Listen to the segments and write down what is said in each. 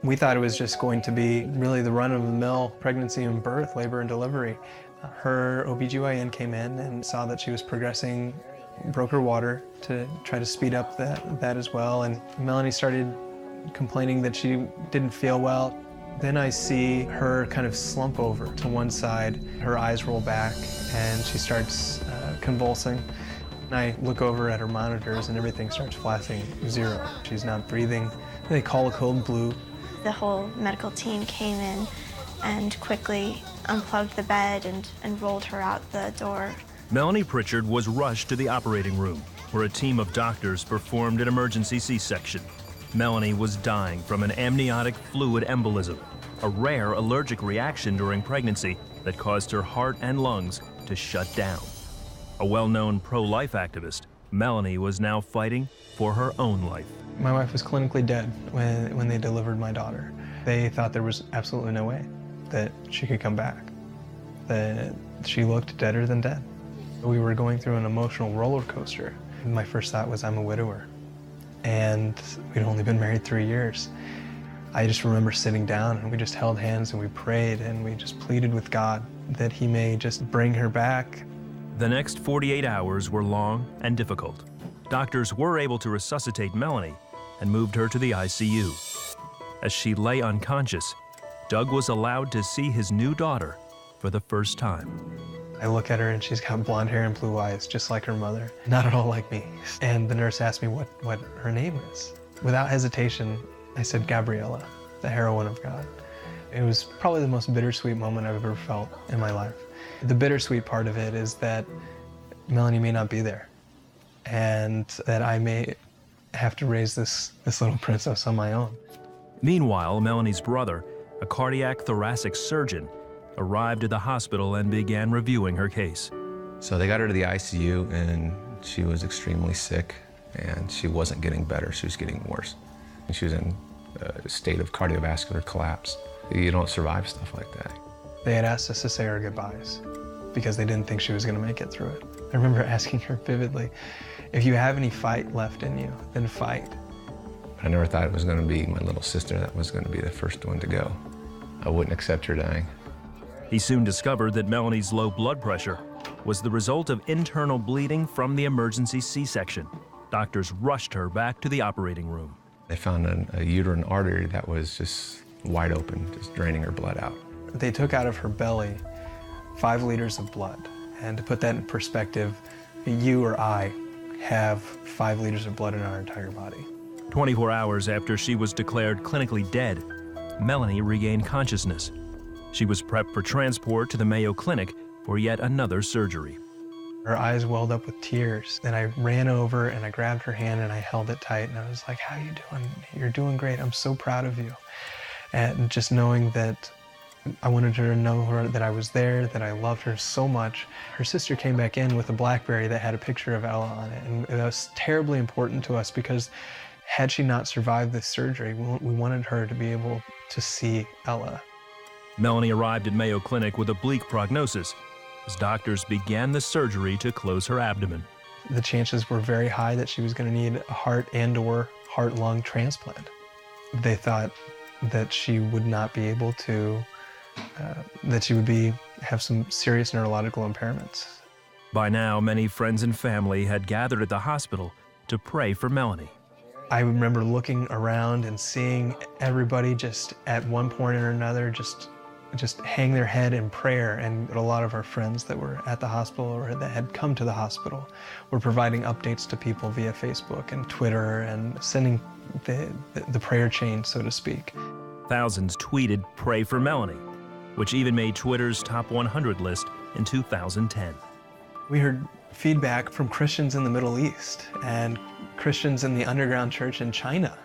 We thought it was just going to be really the run-of-the-mill pregnancy and birth, labor and delivery. Her OBGYN came in and saw that she was progressing, broke her water to try to speed up that as well. And Melanie started complaining that she didn't feel well. Then I see her kind of slump over to one side, her eyes roll back, and she starts convulsing. And I look over at her monitors and everything starts flashing 0. She's not breathing. They call a code blue. The whole medical team came in and quickly unplugged the bed and rolled her out the door. Melanie Pritchard was rushed to the operating room, where a team of doctors performed an emergency C-section. Melanie was dying from an amniotic fluid embolism, a rare allergic reaction during pregnancy that caused her heart and lungs to shut down. A well-known pro-life activist, Melanie was now fighting for her own life. My wife was clinically dead when they delivered my daughter. They thought there was absolutely no way that she could come back, that she looked deader than dead. We were going through an emotional roller coaster. My first thought was, I'm a widower. And we'd only been married 3 years. I just remember sitting down and we just held hands and we prayed and we just pleaded with God that He may just bring her back. The next 48 hours were long and difficult. Doctors were able to resuscitate Melanie and moved her to the ICU. As she lay unconscious, Doug was allowed to see his new daughter for the first time. I look at her and she's got blonde hair and blue eyes, just like her mother, not at all like me. And the nurse asked me what her name is. Without hesitation, I said Gabriella, the heroine of God. It was probably the most bittersweet moment I've ever felt in my life. The bittersweet part of it is that Melanie may not be there, and that I may have to raise this little princess on my own. Meanwhile, Melanie's brother, a cardiac thoracic surgeon, arrived at the hospital and began reviewing her case. So they got her to the ICU, and she was extremely sick, and she wasn't getting better, she was getting worse. She was in a state of cardiovascular collapse. You don't survive stuff like that. They had asked us to say our goodbyes because they didn't think she was going to make it through it. I remember asking her vividly, if you have any fight left in you, then fight. I never thought it was going to be my little sister that was going to be the first one to go. I wouldn't accept her dying. He soon discovered that Melanie's low blood pressure was the result of internal bleeding from the emergency C-section. Doctors rushed her back to the operating room. They found a uterine artery that was just wide open, just draining her blood out. They took out of her belly 5 liters of blood. And to put that in perspective, you or I have 5 liters of blood in our entire body. 24 hours after she was declared clinically dead, Melanie regained consciousness. She was prepped for transport to the Mayo Clinic for yet another surgery. Her eyes welled up with tears. Then I ran over and I grabbed her hand and I held it tight and I was like, how you doing? You're doing great. I'm so proud of you. And just knowing that I wanted her to know that I was there, that I loved her so much. Her sister came back in with a BlackBerry that had a picture of Ella on it. And that was terribly important to us because had she not survived this surgery, we wanted her to be able to see Ella. Melanie arrived at Mayo Clinic with a bleak prognosis as doctors began the surgery to close her abdomen. The chances were very high that she was going to need a heart and/or heart-lung transplant. They thought that she would not be able to, that she would have some serious neurological impairments. By now, many friends and family had gathered at the hospital to pray for Melanie. I remember looking around and seeing everybody just at one point or another just hang their head in prayer, and a lot of our friends that were at the hospital or that had come to the hospital were providing updates to people via Facebook and Twitter and sending the prayer chain, so to speak. Thousands tweeted, "Pray for Melanie," which even made Twitter's top 100 list in 2010. We heard feedback from Christians in the Middle East and Christians in the underground church in China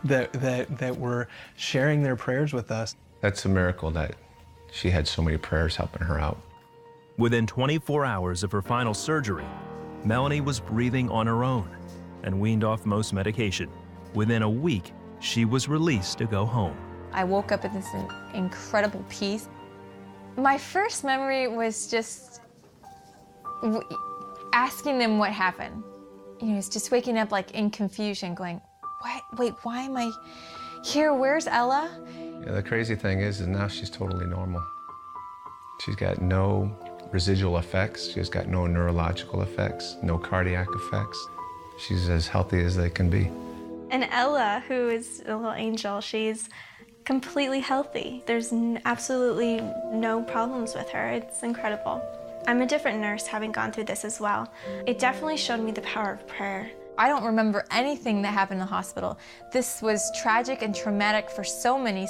that were sharing their prayers with us. That's a miracle that she had so many prayers helping her out. Within 24 hours of her final surgery, Melanie was breathing on her own and weaned off most medication. Within a week, she was released to go home. I woke up in this incredible peace. My first memory was just asking them what happened. You know, it's just waking up like in confusion, going, what? Wait, why am I Here, where's Ella? Yeah, the crazy thing is now she's totally normal. She's got no residual effects. She's got no neurological effects, no cardiac effects. She's as healthy as they can be. And Ella, who is a little angel, she's completely healthy. There's absolutely no problems with her. It's incredible. I'm a different nurse having gone through this as well. It definitely showed me the power of prayer. I don't remember anything that happened in the hospital. This was tragic and traumatic for so many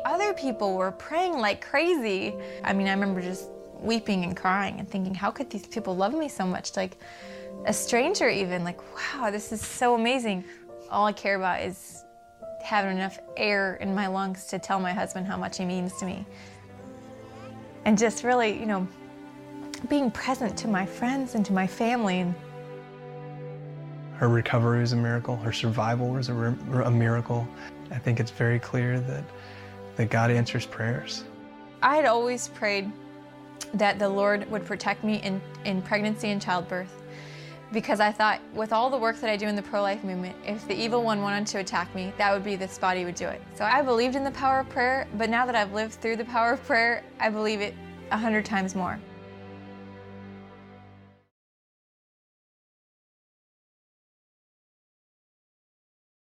other people were praying like crazy. I mean, I remember just weeping and crying and thinking, how could these people love me so much? Like a stranger even, like, wow, this is so amazing. All I care about is having enough air in my lungs to tell my husband how much he means to me. And just really, you know, being present to my friends and to my family. Her recovery was a miracle. Her survival was a miracle. I think it's very clear that God answers prayers. I had always prayed that the Lord would protect me in pregnancy and childbirth, because I thought with all the work that I do in the pro-life movement, if the evil one wanted to attack me, that would be this body would do it. So I believed in the power of prayer, but now that I've lived through the power of prayer, I believe it 100 times more.